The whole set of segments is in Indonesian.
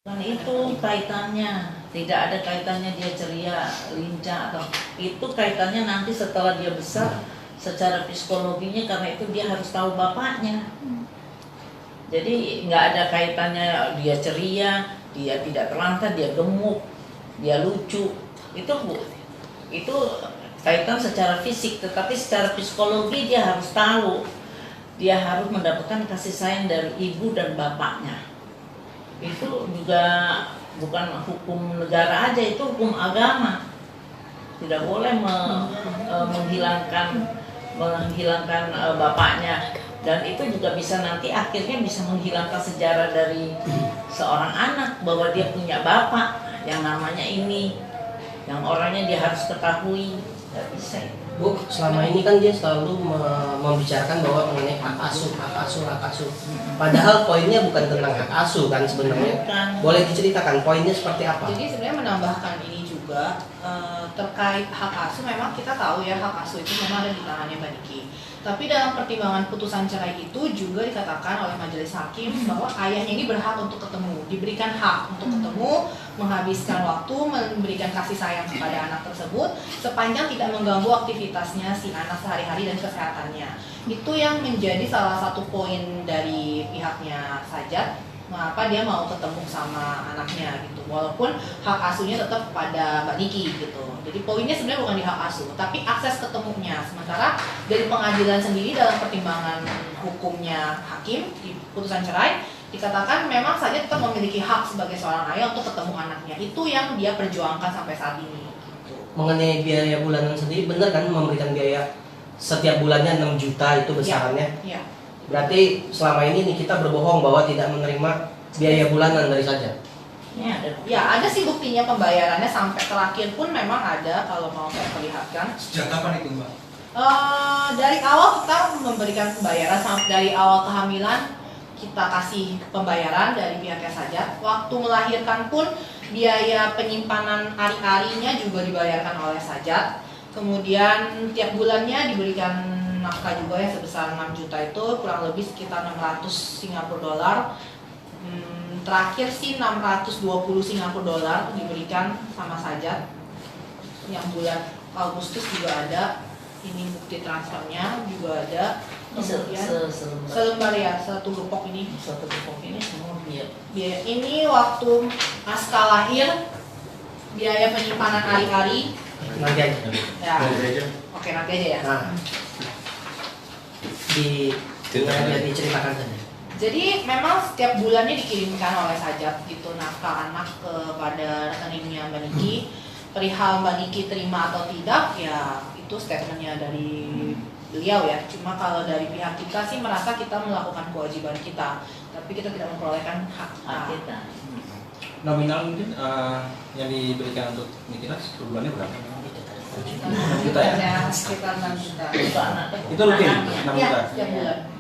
Kan itu kaitannya, tidak ada kaitannya dia ceria, lincah atau itu kaitannya nanti setelah dia besar secara psikologinya, karena itu dia harus tahu bapaknya. Jadi nggak ada kaitannya dia ceria, dia tidak terlantar, dia gemuk, dia lucu. Itu kaitan secara fisik, tetapi secara psikologi dia harus tahu. Dia harus mendapatkan kasih sayang dari ibu dan bapaknya. Itu juga bukan hukum negara aja, itu hukum agama. Tidak boleh menghilangkan bapaknya, dan itu juga bisa nanti akhirnya bisa menghilangkan sejarah dari seorang anak bahwa dia punya bapak yang namanya ini, yang orangnya dia harus ketahui. Tidak bisa itu. Bu, selama ini kan dia selalu membicarakan bahwa mengenai hak asuh. Padahal poinnya bukan tentang hak asuh kan sebenarnya. Boleh diceritakan poinnya seperti apa? Jadi sebenarnya menambahkan ini juga terkait hak asuh, memang kita tahu ya hak asuh itu memang ada di tangannya Mbak Niki. Tapi dalam pertimbangan putusan cerai itu juga dikatakan oleh majelis hakim bahwa ayahnya ini berhak untuk ketemu, diberikan hak untuk ketemu, menghabiskan waktu, memberikan kasih sayang kepada anak tersebut sepanjang tidak mengganggu aktivitasnya si anak sehari-hari dan kesehatannya. Itu yang menjadi salah satu poin dari pihaknya Sajat, mengapa dia mau ketemu sama anaknya gitu, walaupun hak asuhnya tetap pada Mbak Niki gitu. Jadi poinnya sebenarnya bukan di hak asuh, tapi akses ketemunya. Sementara dari pengadilan sendiri dalam pertimbangan hukumnya hakim di putusan cerai dikatakan memang saja tetap memiliki hak sebagai seorang ayah untuk ketemu anaknya. Itu yang dia perjuangkan sampai saat ini gitu. Mengenai biaya bulanan sendiri, benar kan memberikan biaya setiap bulannya 6 juta itu besarannya? Iya. Berarti selama ini kita berbohong bahwa tidak menerima biaya bulanan dari Sajat. Ya ada sih buktinya pembayarannya sampai terakhir pun memang ada, kalau mau saya perlihatkan. Sejak kapan itu Mbak? Dari awal kita memberikan pembayaran, sampai dari awal kehamilan kita kasih pembayaran dari pihaknya Sajat. Waktu melahirkan pun biaya penyimpanan ari-arinya juga dibayarkan oleh Sajat. Kemudian tiap bulannya diberikan nafkah juga ya sebesar 6 juta, itu kurang lebih sekitar 600 Singapura dolar. Terakhir sih 620 Singapura dolar diberikan sama Sajat. Yang bulan Agustus juga ada. Ini bukti transfernya juga ada. Kemudian selembar ya, satu gepok ini. Satu gepok ini semua biaya. Ini waktu Aska lahir, biaya penyimpanan ari-ari. Nanti aja. Ya. Oke, nanti aja ya. Nah, diceritakan saja. Jadi memang setiap bulannya dikirimkan oleh Sajat gitu nafkah anak kepada rekeningnya Mbak Niki. Perihal Mbak Niki terima atau tidak ya itu statementnya dari beliau ya. Cuma kalau dari pihak kita sih merasa kita melakukan kewajiban kita, tapi kita tidak memperolehkan hak kita. Nominal mungkin yang diberikan untuk Nikita per bulannya berapa? 6 juta ya? Sekitar 6 juta. Itu rutin 6 Ya, juta? setiap bulan.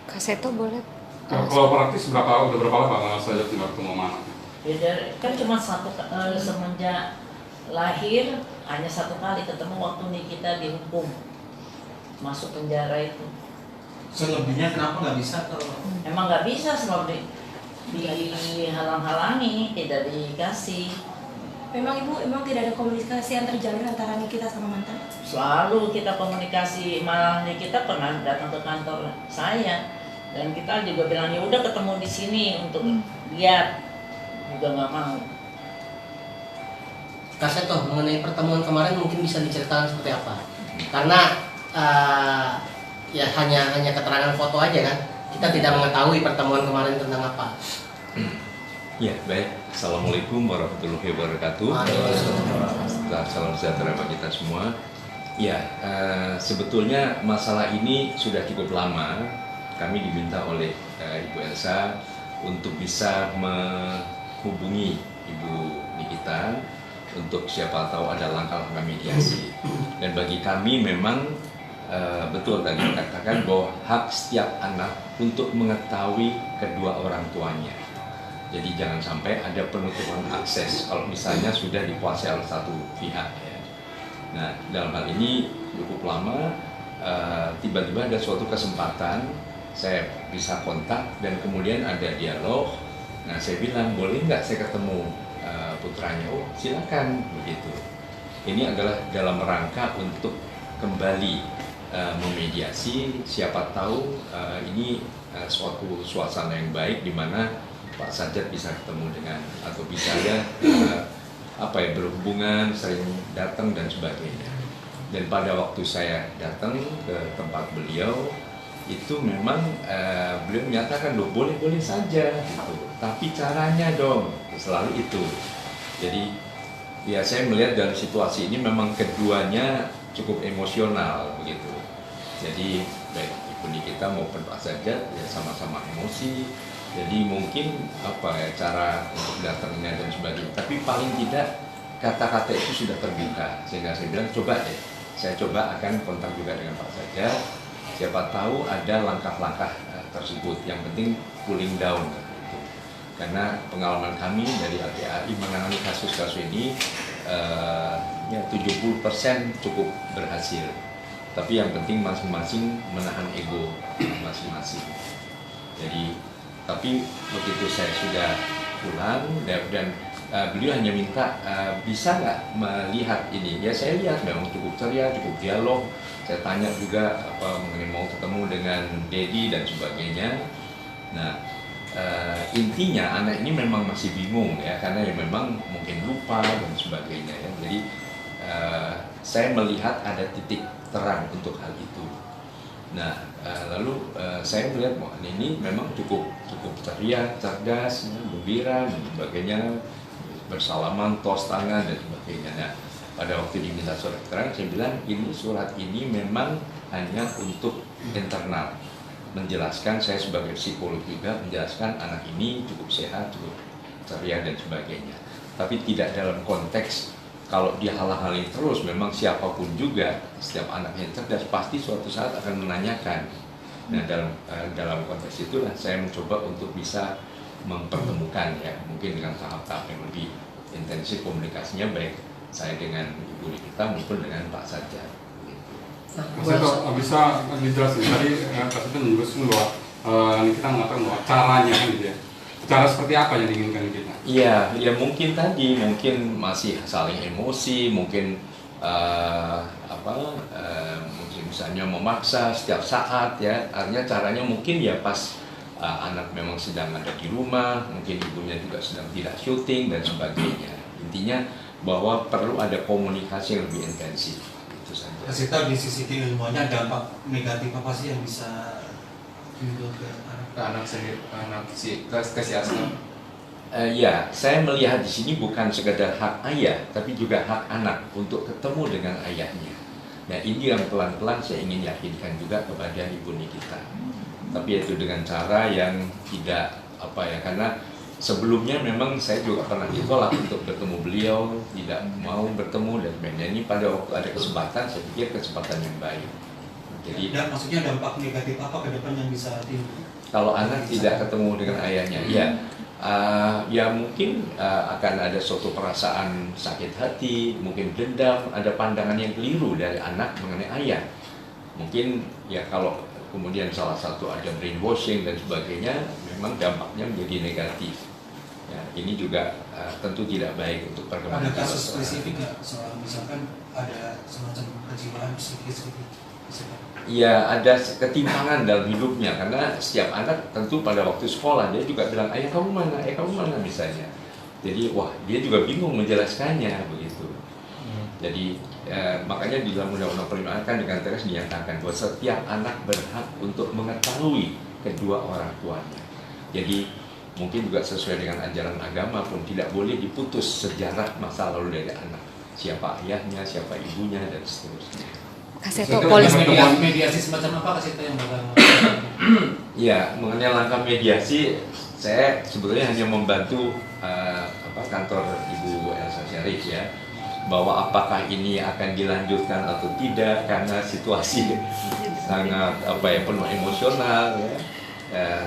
Kaseto boleh. Kalau praktis udah berapa lama saja tinggal ketemu anak? Ya, kan cuma satu semenjak lahir hanya satu kali ketemu waktu Nikita dihukum masuk penjara itu. Selebihnya kenapa nggak bisa kalau? Emang nggak bisa, selalu dihalang-halangi, tidak dikasih. Memang Ibu tidak ada komunikasi yang terjalin antara Nikita sama mantan? Selalu kita komunikasi, malah Nikita pernah datang ke kantor saya dan kita juga bilang ya udah ketemu di sini untuk lihat, juga nggak mau. Kaseto, mengenai pertemuan kemarin mungkin bisa diceritakan seperti apa? Karena ya hanya keterangan foto aja kan. Kita tidak mengetahui pertemuan kemarin tentang apa. Ya, baik. Assalamualaikum warahmatullahi wabarakatuh. Salam sejahtera bagi kita semua. Ya, sebetulnya masalah ini sudah cukup lama. Kami diminta oleh Ibu Elsa untuk bisa menghubungi Ibu Nikita untuk siapa tahu ada langkah-langkah mediasi. Dan bagi kami memang betul tadi dikatakan bahwa hak setiap anak untuk mengetahui kedua orang tuanya. Jadi jangan sampai ada penutupan akses kalau misalnya sudah dikuasai oleh satu pihak ya. Nah, dalam hal ini cukup lama tiba-tiba ada suatu kesempatan saya bisa kontak dan kemudian ada dialog Nah saya bilang boleh nggak saya ketemu putranya? Oh silakan begitu. Ini adalah dalam rangka untuk kembali memediasi. Siapa tahu ini suatu suasana yang baik di mana Pak Sajat bisa ketemu dengan atau bisa ya berhubungan, sering datang dan sebagainya. Dan pada waktu saya datang ke tempat beliau itu memang beliau menyatakan loh boleh-boleh saja gitu. Tapi caranya dong selalu itu. Jadi ya saya melihat dalam situasi ini memang keduanya cukup emosional begitu. Jadi baik Ibu Nikita maupun Pak Sajat ya sama-sama emosi. Jadi mungkin cara untuk datangnya dan sebagainya. Tapi paling tidak kata-kata itu sudah terbuka. Sehingga saya bilang coba deh, saya coba akan kontak juga dengan Pak Sajat. Siapa tahu ada langkah-langkah tersebut. Yang penting cooling down. Gitu. Karena pengalaman kami dari LTAI menangani kasus-kasus ini ya 70% cukup berhasil. Tapi yang penting masing-masing menahan ego masing-masing. Jadi tapi begitu saya sudah pulang dan beliau hanya minta bisa nggak melihat ini. Ya saya lihat memang cukup ceria, cukup dialog. Saya tanya juga mengenai mau ketemu dengan Dedi dan sebagainya. Nah intinya anak ini memang masih bingung ya karena ya memang mungkin lupa dan sebagainya ya. Jadi saya melihat ada titik terang untuk hal itu. Nah lalu saya melihat ini memang cukup ceria, cerdas, gembira dan sebagainya, bersalaman, tos tangan dan sebagainya. Nah, pada waktu diminta surat keterangan, saya bilang ini surat ini memang hanya untuk internal, menjelaskan saya sebagai psikolog juga menjelaskan anak ini cukup sehat, cukup ceria dan sebagainya. Tapi tidak dalam konteks kalau dia halang-halangi terus, memang siapapun juga, setiap anak yang cerdas pasti suatu saat akan menanyakan. Nah dalam konteks itulah saya mencoba untuk bisa mempertemukan ya, mungkin dengan tahap-tahap yang lebih intensif komunikasinya baik saya dengan Ibu Nikita maupun dengan Pak Sajat. Mas Seto, bisa dijelasin tadi Pak Seto menyebutkan bahwa Nikita mengatakan bahwa caranya kan gitu ya. Cara seperti apa yang diinginkan kita? Iya, ya mungkin tadi mungkin masih saling emosi, mungkin mungkin misalnya memaksa setiap saat ya. Artinya caranya mungkin ya pas anak memang sedang ada di rumah, mungkin ibunya juga sedang tidak syuting dan sebagainya. Intinya bahwa perlu ada komunikasi yang lebih intensif. Itu saja. Kasih tahu di sisi ilmunya dampak negatif apa sih yang bisa timbul ke anak si Aslam? Ya, saya melihat di sini bukan sekedar hak ayah, tapi juga hak anak untuk ketemu dengan ayahnya. Nah, ini yang pelan-pelan saya ingin yakinkan juga kepada Ibu Nikita. Tapi itu dengan cara yang tidak karena sebelumnya memang saya juga pernah ditolak untuk bertemu beliau, tidak mau bertemu dan sebagainya. Ini pada waktu ada kesempatan, saya pikir kesempatan yang baik. Jadi, dan maksudnya dampak negatif apa ke depan yang bisa timbul? Kalau anak tidak ketemu dengan ayahnya, ya mungkin akan ada suatu perasaan sakit hati, mungkin dendam, ada pandangan yang keliru dari anak mengenai ayah. Mungkin ya kalau kemudian salah satu ada brainwashing dan sebagainya, memang dampaknya menjadi negatif. Ya, ini juga tentu tidak baik untuk perkembangan. Ada kasus spesifik nggak soal misalkan ada semacam kejiwaan psikis gitu? Ya ada ketimpangan dalam hidupnya karena setiap anak tentu pada waktu sekolah dia juga bilang ayah kamu mana misalnya. Jadi wah dia juga bingung menjelaskannya begitu. Jadi makanya di dalam Undang-Undang Perlindungan kan dengan tegas dinyatakan bahwa setiap anak berhak untuk mengetahui kedua orang tuanya. Jadi mungkin juga sesuai dengan ajaran agama pun tidak boleh diputus sejarah masa lalu dari anak. Siapa ayahnya, siapa ibunya dan seterusnya. Kaseto polisi mediasi semacam apa Kaseto yang bakal? Ya, mengenai langkah mediasi, saya sebetulnya hanya membantu kantor Ibu Elsa Syarif ya, bahwa apakah ini akan dilanjutkan atau tidak karena situasi sangat penuh emosional ya.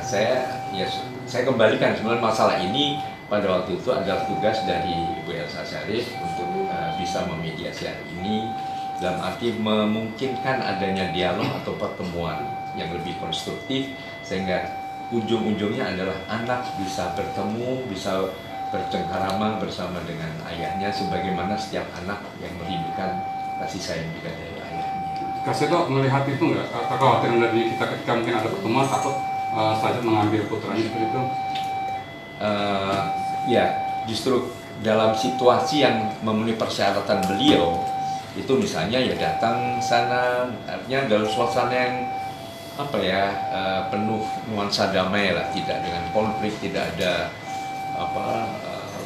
Saya kembalikan sebenarnya masalah ini pada waktu itu adalah tugas dari Ibu Elsa Syarif untuk bisa memediasi hari ini. Dalam arti memungkinkan adanya dialog atau pertemuan yang lebih konstruktif sehingga ujung-ujungnya adalah anak bisa bertemu, bisa bercengkarama bersama dengan ayahnya, sebagaimana setiap anak yang merindukan kasih sayang juga dari ayahnya. Kak Seto melihat itu nggak, kekhawatiran dari kita ketika mungkin ada pertemuan takut Sajat mengambil putranya seperti itu? Ya, justru dalam situasi yang memenuhi persyaratan beliau, itu misalnya ya datang sana, artinya dalam suasana yang penuh nuansa damai lah, tidak dengan konflik, tidak ada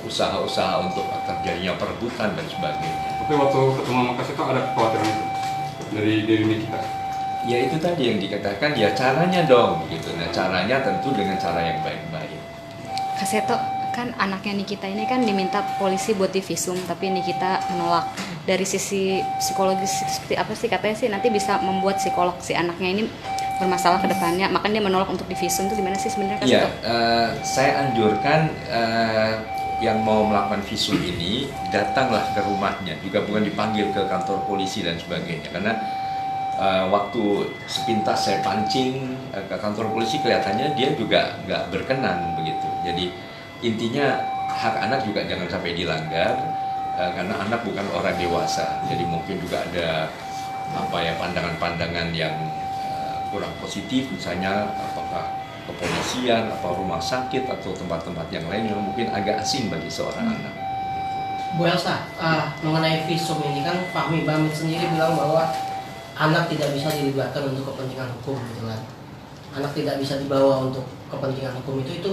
usaha-usaha untuk terjadinya perebutan dan sebagainya. Tapi waktu ketemu sama Kak Seto ada kekhawatiran itu dari diri kita? Ya itu tadi yang dikatakan, ya caranya dong gitu. Nah caranya tentu dengan cara yang baik-baik. Kak Seto, kan anaknya Nikita ini kan diminta polisi buat divisum, tapi Nikita menolak. Dari sisi psikologis seperti apa sih, katanya sih nanti bisa membuat psikolog si anaknya ini bermasalah ke depannya, makanya dia menolak untuk divisum. Itu gimana sih sebenarnya Kak Seto? Saya anjurkan yang mau melakukan visum ini datanglah ke rumahnya, juga bukan dipanggil ke kantor polisi dan sebagainya, karena waktu sepintas saya pancing ke kantor polisi kelihatannya dia juga nggak berkenan begitu. Jadi intinya hak anak juga jangan sampai dilanggar, karena anak bukan orang dewasa. Jadi mungkin juga ada pandangan-pandangan yang kurang positif, misalnya apakah kepolisian, atau rumah sakit, atau tempat-tempat yang lain yang mungkin agak asing bagi seorang anak. Bu Elsa, mengenai visum ini kan Fahmi Bamid sendiri bilang bahwa anak tidak bisa dilibatkan untuk kepentingan hukum gitu kan. Anak tidak bisa dibawa untuk kepentingan hukum itu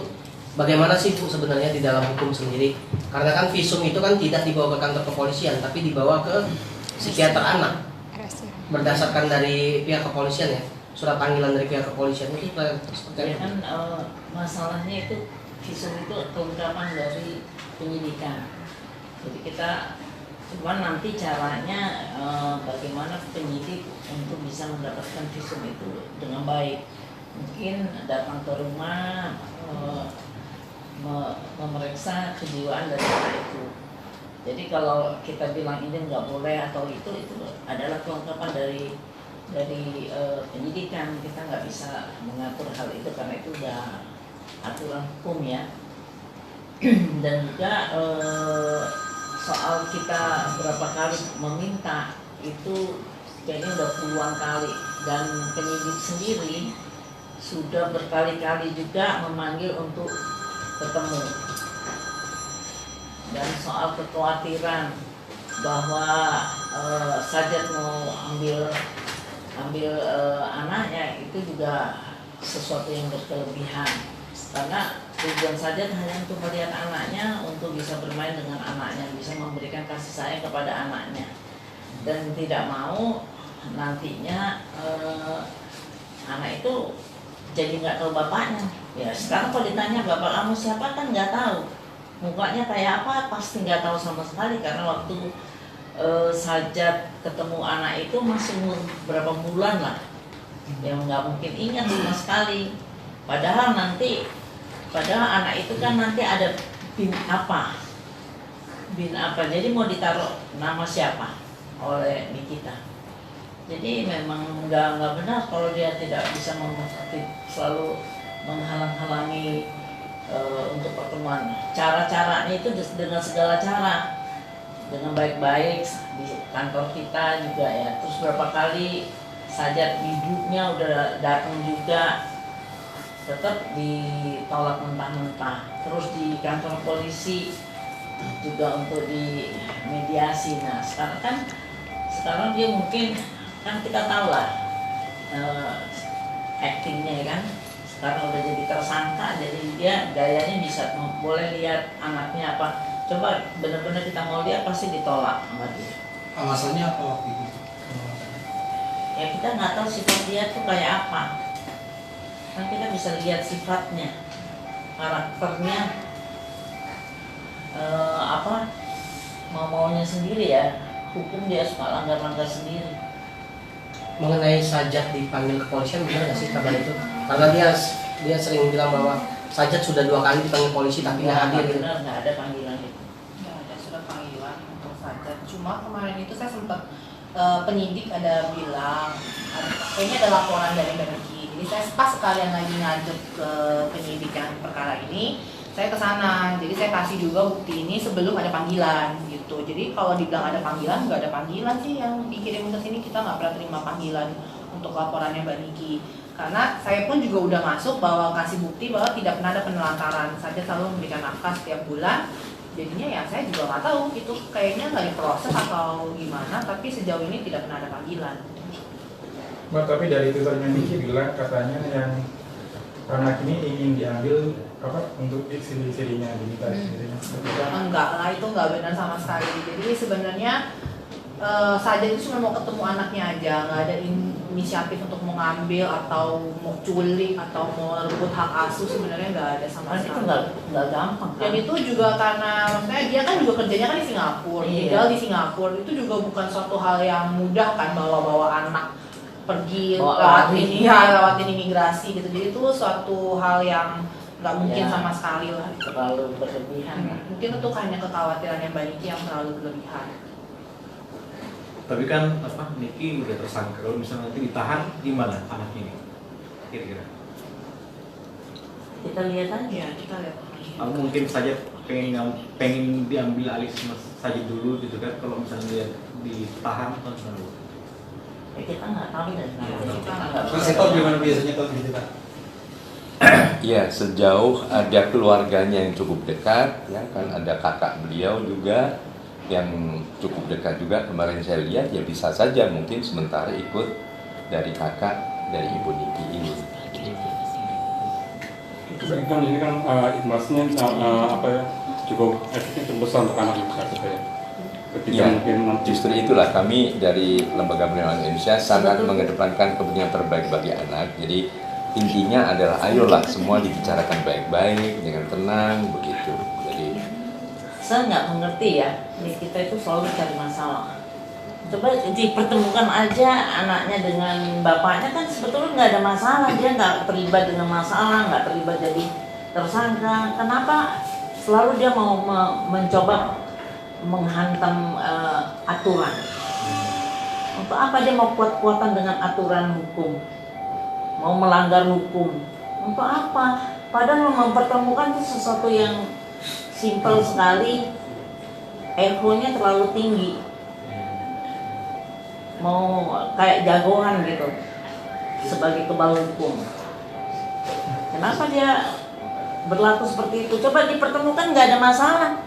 bagaimana sih Bu sebenarnya di dalam hukum sendiri? Karena kan visum itu kan tidak dibawa ke kantor kepolisian, tapi dibawa ke psikiater anak. Berdasarkan dari pihak kepolisian ya, surat panggilan dari pihak kepolisian itu seperti kan masalahnya itu visum itu kelengkapan dari penyidikan. Jadi kita cuman nanti caranya bagaimana penyidik untuk bisa mendapatkan visum itu dengan baik. Mungkin datang ke rumah, memeriksa kejiwaan dari anak itu. Jadi kalau kita bilang ini nggak boleh atau itu adalah kelengkapan dari penyidikan. Kita nggak bisa mengatur hal itu karena itu udah aturan hukum ya. Dan juga soal kita berapa kali meminta itu kayaknya udah puluhan kali, dan penyidik sendiri sudah berkali-kali juga memanggil untuk ketemu. Dan soal kekhawatiran bahwa Sajat mau ambil anaknya itu juga sesuatu yang berkelebihan, karena tujuan Sajat hanya untuk melihat anaknya, untuk bisa bermain dengan anaknya, bisa memberikan kasih sayang kepada anaknya, dan tidak mau nantinya anak itu jadi nggak tahu bapaknya. Ya sekarang kalau ditanya bapak kamu siapa kan nggak tahu, mukanya kayak apa pasti nggak tahu sama sekali, karena waktu Sajat ketemu anak itu masih umur berapa bulan lah, yang nggak mungkin ingat sama sekali. Padahal anak itu kan nanti ada bin apa, jadi mau ditaruh nama siapa oleh Nikita. Jadi memang nggak benar kalau dia tidak bisa selalu menghalang-halangi untuk pertemuan. Cara-caranya itu dengan segala cara, dengan baik-baik di kantor kita juga ya. Terus berapa kali Sajat ibunya udah datang juga, tetap ditolak mentah-mentah. Terus di kantor polisi juga untuk di mediasi. Nah sekarang dia mungkin kan kita tahu lah actingnya kan, sekarang udah jadi tersangka, jadi dia gayanya bisa boleh lihat anaknya apa. Coba benar-benar kita mau lihat pasti ditolak sama dia. Alasannya apa waktu itu? Ya kita nggak tahu sifat dia tuh kayak apa. Kan kita bisa lihat sifatnya, karakternya, maunya sendiri ya. Hukum dia suka langgar-langgar sendiri. mengenai Sajat dipanggil kepolisian, benar nggak sih kabar itu? Karena dia sering bilang bahwa Sajat sudah 2 kali dipanggil polisi tapi nggak hadir. Benar, nggak ada panggilan itu. Nggak ada surat panggilan untuk Sajat. Cuma kemarin itu saya sempat penyidik ada bilang kayaknya ada laporan dari Baniki. Jadi Jadi saya pas sekalian lagi ngadep ke penyidikan perkara ini, saya ke sana. Jadi saya kasih juga bukti ini sebelum ada panggilan gitu. Jadi kalau dibilang ada panggilan, nggak ada panggilan sih yang dikirim ke sini. Kita nggak pernah terima panggilan untuk laporannya Mbak Niki. Karena saya pun juga udah masuk bahwa kasih bukti bahwa tidak pernah ada penelantaran. Saya selalu memberikan nafkah setiap bulan. Jadinya ya saya juga nggak tahu itu kayaknya nggak diproses atau gimana. Tapi sejauh ini tidak pernah ada panggilan. Mbak, tapi dari tulisannya Niki bilang katanya yang anak ini ingin diambil untuk istri-istrinya, diminta istrinya. Enggak lah, itu enggak benar sama sekali. Jadi sebenarnya saja itu cuma mau ketemu anaknya aja, nggak ada inisiatif untuk mau ngambil atau mau culik atau mau rebut hak asuh, sebenarnya nggak ada sama Itu sekali. nggak gampang. Dan itu juga karena maksudnya dia kan juga kerjanya kan di Singapura, Iya. tinggal di Singapura, itu juga bukan suatu hal yang mudah kan bawa-bawa anak pergi lewatin imigrasi gitu. Jadi itu suatu hal yang nggak mungkin Ya. sama sekali lah. Terlalu berlebihan. Mungkin itu hanya kekhawatirannya Mbak Niki yang terlalu berlebihan. Tapi kan Niki udah tersangka, kalau misalnya nanti ditahan gimana anak ini kira-kira? Kita lihat aja. Ya, kita lihat. Mungkin saja pengen diambil alih saja dulu gitu kan, kalau misalnya dia ditahan atau gimana? Ya, kita nggak tahu dari mana. Mas Eko gimana biasanya kalau gitu Pak? Ya, sejauh ada keluarganya yang cukup dekat, ya kan ada kakak beliau juga yang cukup dekat juga. Kemarin saya lihat ya bisa saja mungkin sementara ikut dari kakak dari Ibu Niki ini. Kan ini kan imbasnya cukup efeknya cukup besar untuk anak kita ya. Ketika Ya, mungkin nanti justru itulah kami dari Lembaga Perlindungan Indonesia sangat mengedepankan kepentingan terbaik bagi anak. Jadi intinya adalah ayolah semua dibicarakan baik-baik dengan tenang begitu. Jadi Saya nggak mengerti ya, kita itu selalu cari masalah. Coba dipertemukan aja anaknya dengan bapaknya, kan sebetulnya nggak ada masalah, dia nggak terlibat dengan masalah, nggak terlibat jadi tersangka. Kenapa selalu dia mau mencoba menghantam aturan? Untuk apa dia mau kuat-kuatan dengan aturan hukum? Mau melanggar hukum? Untuk apa? Padahal mempertemukan itu sesuatu yang simpel sekali, egonya terlalu tinggi. Mau kayak jagoan gitu sebagai kebal hukum. Kenapa dia berlaku seperti itu? Coba dipertemukan, nggak ada masalah.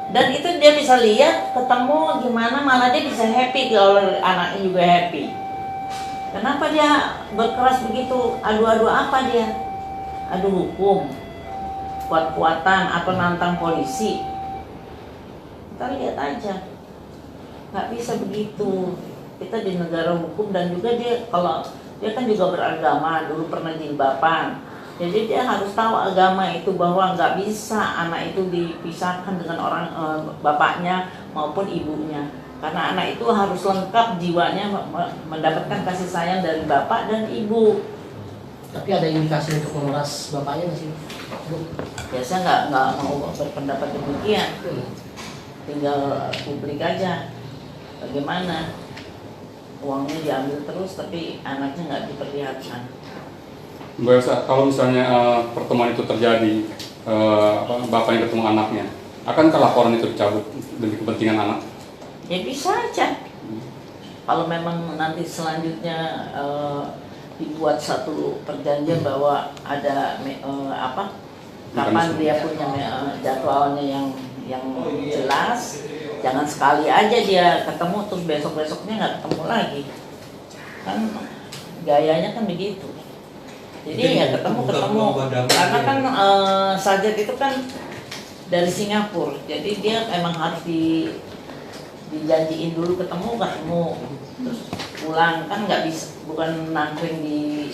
Dan itu dia bisa lihat, ketemu gimana, malah dia bisa happy kalau anaknya juga happy. Kenapa dia berkeras begitu? Adu-adu apa dia? Adu hukum, kuat-kuatan atau nantang polisi? Kita lihat aja. Nggak bisa begitu. Kita di negara hukum, dan juga dia kalau dia kan juga beragama, dulu pernah jilbaban. Jadi dia harus tahu agama itu, bahwa nggak bisa anak itu dipisahkan dengan orang bapaknya maupun ibunya. Karena anak itu harus lengkap jiwanya, mendapatkan kasih sayang dari bapak dan ibu. Tapi ada indikasi untuk memeras bapaknya nggak sih, Bu? Biasa nggak mau berpendapat demikian. Tinggal publik aja. Bagaimana uangnya diambil terus tapi anaknya nggak diperlihatkan. Mbak Elsa, kalau misalnya pertemuan itu terjadi, bapaknya ketemu anaknya, akankah laporan itu dicabut demi kepentingan anak? Ya bisa aja. Kalau memang nanti selanjutnya dibuat satu perjanjian bahwa ada kapan dia punya jadwalnya yang jelas, jangan sekali aja dia ketemu terus besok-besoknya nggak ketemu lagi. Kan gayanya kan begitu. Jadi ya ketemu, karena kan Sajat itu kan dari Singapura, jadi dia emang harus dijanjiin dulu ketemu, terus pulang, kan nggak bisa, bukan nangkring di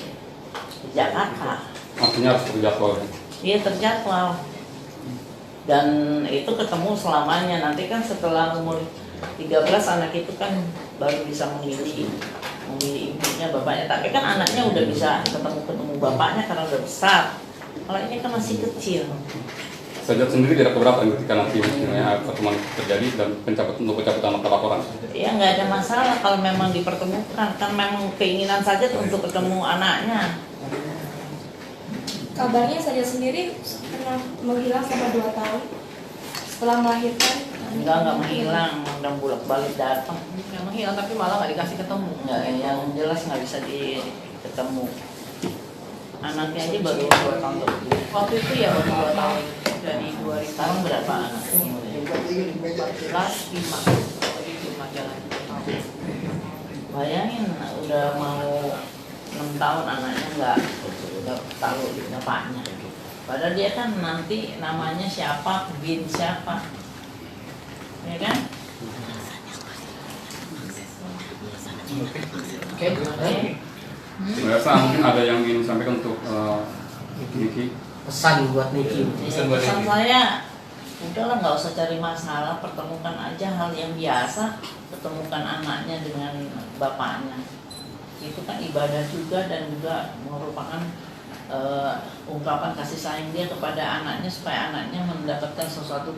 Jakarta. Artinya harus terjadwal. Iya, terjadwal. Dan itu ketemu selamanya. Nanti kan setelah umur 13 anak itu kan baru bisa memilih ibunya, bapaknya. Tapi kan anaknya udah bisa ketemu bapaknya karena udah besar. Kalau ini kan masih kecil. Sajat sendiri tidak keberatan ketika nanti pertemuan terjadi dan pencabutan nota laporan. Ya nggak ada masalah kalau memang dipertemukan, kan memang keinginan Sajat untuk ketemu anaknya. Kabarnya Sajat sendiri pernah menghilang selama 2 tahun setelah melahirkan. Enggak menghilang, udah bolak-balik datang. Yang menghilang tapi malah nggak dikasih ketemu. Enggak, yang jelas nggak bisa ketemu. Anaknya aja baru 2 tahun lebih. Waktu itu ya baru 2 tahun dari 2000 Sekarang berapa anak? 14, 5 jalan. Bayangin udah mau 6 tahun anaknya nggak tahu bapaknya. Padahal dia kan nanti namanya siapa, bin siapa, ya kan? Oke. Mbak Elsa, mungkin ada yang ingin disampaikan untuk Niki? Pesan buat Niki. Pesan saya, udahlah nggak usah cari masalah, pertemukan aja hal yang biasa, pertemukan anaknya dengan bapaknya. Itu kan ibadah juga dan juga merupakan ungkapan kasih sayang dia kepada anaknya supaya anaknya mendapatkan sesuatu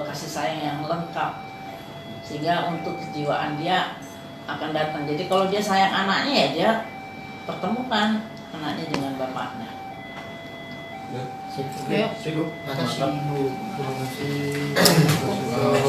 kasih sayang yang lengkap sehingga untuk kejiwaan dia akan datang. Jadi kalau dia sayang anaknya ya dia pertemukan anaknya dengan bapaknya. Cukup. Terima kasih Bu. Terima kasih.